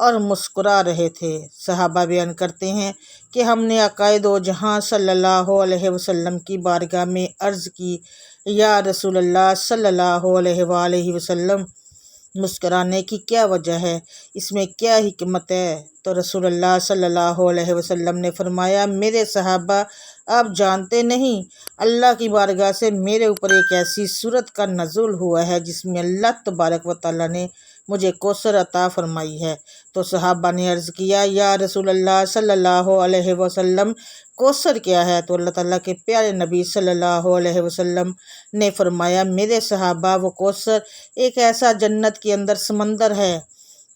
اور مسکرا رہے تھے۔ صحابہ بیان کرتے ہیں کہ ہم نے عقائد و جہاں صلی اللہ علیہ وسلم کی بارگاہ میں عرض کی، یا رسول اللہ صلی اللہ علیہ وآلہ وسلم، مسکرانے کی کیا وجہ ہے؟ اس میں کیا حکمت ہے؟ تو رسول اللہ صلی اللہ علیہ وسلم نے فرمایا، میرے صحابہ، آپ جانتے نہیں، اللہ کی بارگاہ سے میرے اوپر ایک ایسی صورت کا نزول ہوا ہے جس میں اللہ تبارک و تعالیٰ نے مجھے کوثر عطا فرمائی ہے۔ تو صحابہ نے عرض کیا، یا رسول اللہ صلی اللہ علیہ وسلم، کوثر کیا ہے؟ تو اللہ تعالیٰ کے پیارے نبی صلی اللہ علیہ وسلم نے فرمایا، میرے صحابہ، وہ کوثر ایک ایسا جنت کے اندر سمندر ہے،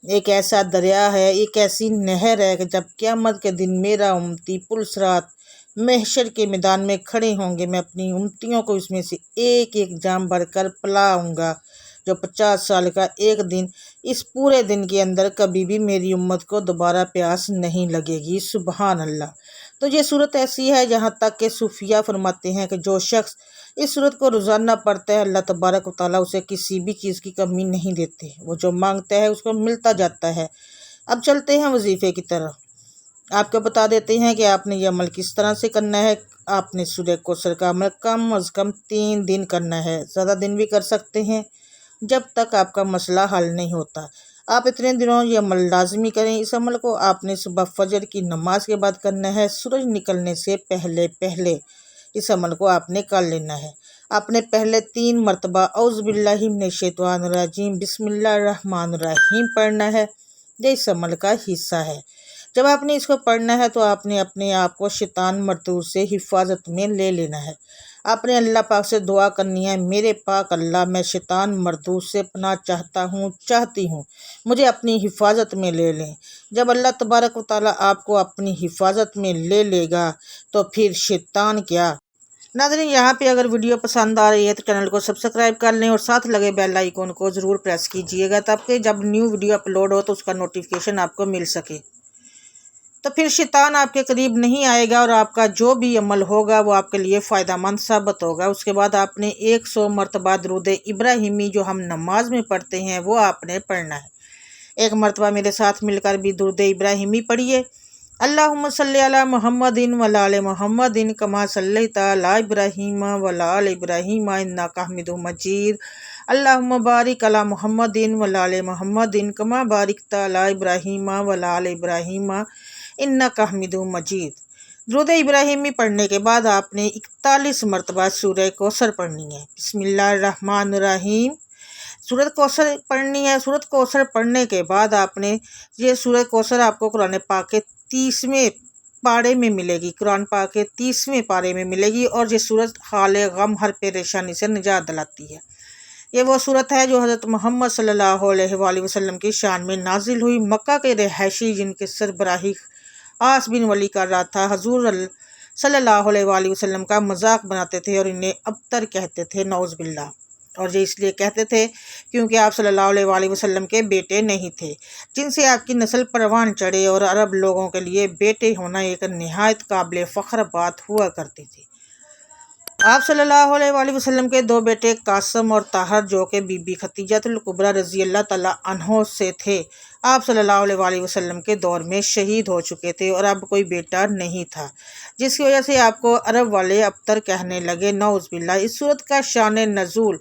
ایک ایسا دریا ہے، ایک ایسی نہر ہے کہ جب قیامت کے دن میرا امتی پل صراط محشر کے میدان میں کھڑے ہوں گے، میں اپنی امتیوں کو اس میں سے ایک ایک جام بھر کر پلاؤں گا، جو 50 سال کا ایک دن، اس پورے دن کے اندر کبھی بھی میری امت کو دوبارہ پیاس نہیں لگے گی۔ سبحان اللہ۔ تو یہ صورت ایسی ہے جہاں تک کہ صوفیہ فرماتے ہیں کہ جو شخص اس صورت کو روزانہ پڑھتا ہے، اللہ تبارک و تعالیٰ اسے کسی بھی چیز کی کمی نہیں دیتے، وہ جو مانگتا ہے اس کو ملتا جاتا ہے۔ اب چلتے ہیں وظیفے کی طرف۔ آپ کو بتا دیتے ہیں کہ آپ نے یہ عمل کس طرح سے کرنا ہے۔ آپ نے سورہ کوثر کا عمل کم از کم 3 دن کرنا ہے، زیادہ دن بھی کر سکتے ہیں، جب تک آپ کا مسئلہ حل نہیں ہوتا۔ آپ اتنے دنوں یہ عمل لازمی کریں۔ اس عمل کو آپ نے صبح فجر کی نماز کے بعد کرنا ہے، سورج نکلنے سے پہلے پہلے اس عمل کو آپ نے کر لینا ہے۔ آپ نے پہلے 3 مرتبہ اعوذ باللہ من الشیطان الرجیم بسم اللہ الرحمن الرحیم پڑھنا ہے۔ یہ اس عمل کا حصہ ہے۔ جب آپ نے اس کو پڑھنا ہے تو آپ نے اپنے آپ کو شیطان مردود سے حفاظت میں لے لینا ہے۔ آپ نے اللہ پاک سے دعا کرنی ہے، میرے پاک اللہ، میں شیطان مردود سے پناہ چاہتی ہوں، مجھے اپنی حفاظت میں لے لیں۔ جب اللہ تبارک و تعالیٰ آپ کو اپنی حفاظت میں لے لے گا تو پھر شیطان کیا۔ ناظرین، یہاں پہ اگر ویڈیو پسند آ رہی ہے تو چینل کو سبسکرائب کر لیں اور ساتھ لگے بیل آئیکن کو ضرور پریس کیجئے گا تاکہ جب نیو ویڈیو اپلوڈ ہو تو اس کا نوٹیفیکیشن آپ کو مل سکے۔ تو پھر شیطان آپ کے قریب نہیں آئے گا اور آپ کا جو بھی عمل ہوگا وہ آپ کے لیے فائدہ مند ثابت ہوگا۔ اس کے بعد آپ نے 100 مرتبہ درود ابراہیمی جو ہم نماز میں پڑھتے ہیں وہ آپ نے پڑھنا ہے۔ ایک مرتبہ میرے ساتھ مل کر بھی درود ابراہیمی پڑھیے۔ اللہم صلی علی محمد وعلی آل محمد کما صلیت علی ابراہیم وعلی آل ابراہیم انک حمید مجید۔ اللہم بارک علی محمد وعلی آل محمد کما بارکت علی ابراہیم وعلی آل ابراہیم انک حمید مجید۔ درود ابراہیمی پڑھنے کے بعد آپ نے 41 مرتبہ سورہ کوثر پڑھنی ہے۔ بسم اللہ الرحمن الرحیم سورۃ کوثر پڑھنی ہے۔ سورۃ کوثر پڑھنے کے بعد آپ نے یہ سورہ کوثر آپ کو قرآن پاک کے 30ویں پارے میں ملے گی، قرآن پاک کے 30ویں پارے میں ملے گی، اور یہ سورت حال غم ہر پریشانی سے نجات دلاتی ہے۔ یہ وہ صورت ہے جو حضرت محمد صلی اللہ علیہ وآلہ وسلم کی شان میں نازل ہوئی۔ مکہ کے رہائشی جن کے سربراہی عاص بن ولی کر رہا تھا، حضور صلی اللہ علیہ وآلہ وسلم کا مذاق بناتے تھے اور انہیں ابتر کہتے تھے، نعوذ باللہ۔ اور یہ اس لیے کہتے تھے کیونکہ آپ صلی اللہ علیہ وآلہ وسلم کے بیٹے نہیں تھے، جن سے آپ کی نسل پروان چڑھے، اور عرب لوگوں کے لیے بیٹے ہونا ایک نہایت قابل فخر بات ہوا کرتی تھی۔ آپ صلی اللہ علیہ وآلہ وسلم کے 2 بیٹے قاسم اور طاہر جو کہ بی بی خدیجہ الکبریٰ رضی اللہ تعالیٰ عنہ سے تھے، آپ صلی اللہ علیہ وآلہ وسلم کے دور میں شہید ہو چکے تھے اور اب کوئی بیٹا نہیں تھا، جس کی وجہ سے آپ کو عرب والے ابتر کہنے لگے، نعوذ باللہ۔ اس صورت کا شان نزول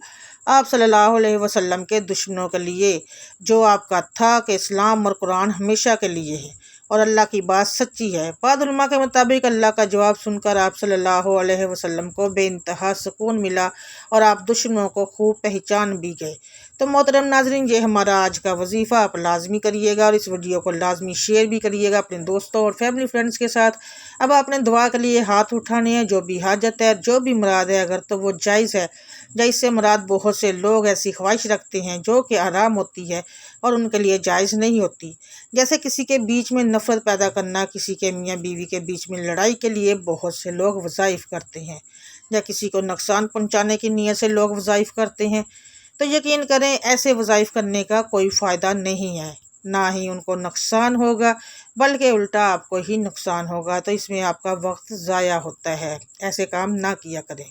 آپ صلی اللہ علیہ وسلم کے دشمنوں کے لیے جو آپ کا تھا کہ اسلام اور قرآن ہمیشہ کے لیے ہے اور اللہ کی بات سچی ہے۔ بعض علماء کے مطابق اللہ کا جواب سن کر آپ صلی اللہ علیہ وسلم کو بے انتہا سکون ملا اور آپ دشمنوں کو خوب پہچان بھی گئے۔ تو محترم ناظرین، یہ ہمارا آج کا وظیفہ آپ لازمی کریے گا اور اس ویڈیو کو لازمی شیئر بھی کریے گا اپنے دوستوں اور فیملی فرینڈز کے ساتھ۔ اب آپ نے دعا کے لیے ہاتھ اٹھانے ہیں، جو بھی حاجت ہے، جو بھی مراد ہے، اگر تو وہ جائز ہے۔ جائز سے مراد بہت سے لوگ ایسی خواہش رکھتے ہیں جو کہ حرام ہوتی ہے اور ان کے لیے جائز نہیں ہوتی، جیسے کسی کے بیچ میں نفرت پیدا کرنا، کسی کے میاں بیوی کے بیچ میں لڑائی کے لیے بہت سے لوگ وظائف کرتے ہیں، یا کسی کو نقصان پہنچانے کی نیت سے لوگ وظائف کرتے ہیں۔ تو یقین کریں ایسے وظائف کرنے کا کوئی فائدہ نہیں ہے، نہ ہی ان کو نقصان ہوگا بلکہ الٹا آپ کو ہی نقصان ہوگا۔ تو اس میں آپ کا وقت ضائع ہوتا ہے، ایسے کام نہ کیا کریں،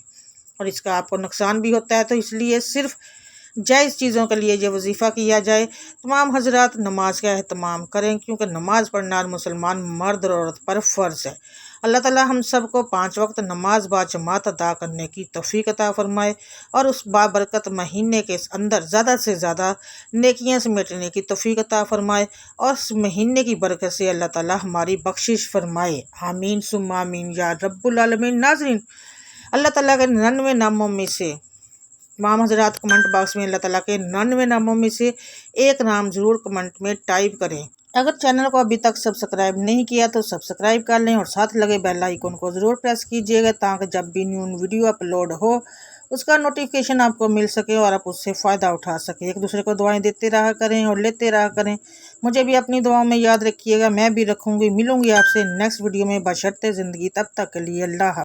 اور اس کا آپ کو نقصان بھی ہوتا ہے۔ تو اس لیے صرف جائز چیزوں کے لیے یہ وظیفہ کیا جائے۔ تمام حضرات نماز کا اہتمام کریں، کیونکہ نماز پڑھنا مسلمان مرد اور عورت پر فرض ہے۔ اللہ تعالیٰ ہم سب کو 5 وقت نماز باجماعت ادا کرنے کی توفیق عطا فرمائے، اور اس بابرکت مہینے کے اندر زیادہ سے زیادہ نیکیاں سمیٹنے کی توفیق عطا فرمائے، اور اس مہینے کی برکت سے اللہ تعالیٰ ہماری بخشش فرمائے۔ آمین ثم آمین یا رب العالمین۔ ناظرین، اللہ تعالیٰ کے 99 ناموں میں سے تمام حضرات کمنٹ باکس میں اللہ تعالیٰ کے 99 ناموں میں سے ایک نام ضرور کمنٹ میں ٹائپ کریں۔ اگر چینل کو ابھی تک سبسکرائب نہیں کیا تو سبسکرائب کر لیں، اور ساتھ لگے بیل آئیکن کو ضرور پریس کیجیے گا، تاکہ جب بھی نیو ویڈیو اپلوڈ ہو اس کا نوٹیفیکیشن آپ کو مل سکے اور آپ اس سے فائدہ اٹھا سکیں۔ ایک دوسرے کو دعائیں دیتے رہا کریں اور لیتے رہا کریں۔ مجھے بھی اپنی دعاؤں میں یاد رکھیے گا، میں بھی رکھوں گی۔ ملوں گی آپ سے نیکسٹ ویڈیو میں بشرطِ زندگی، تب تک کے لیے اللہ حافظ۔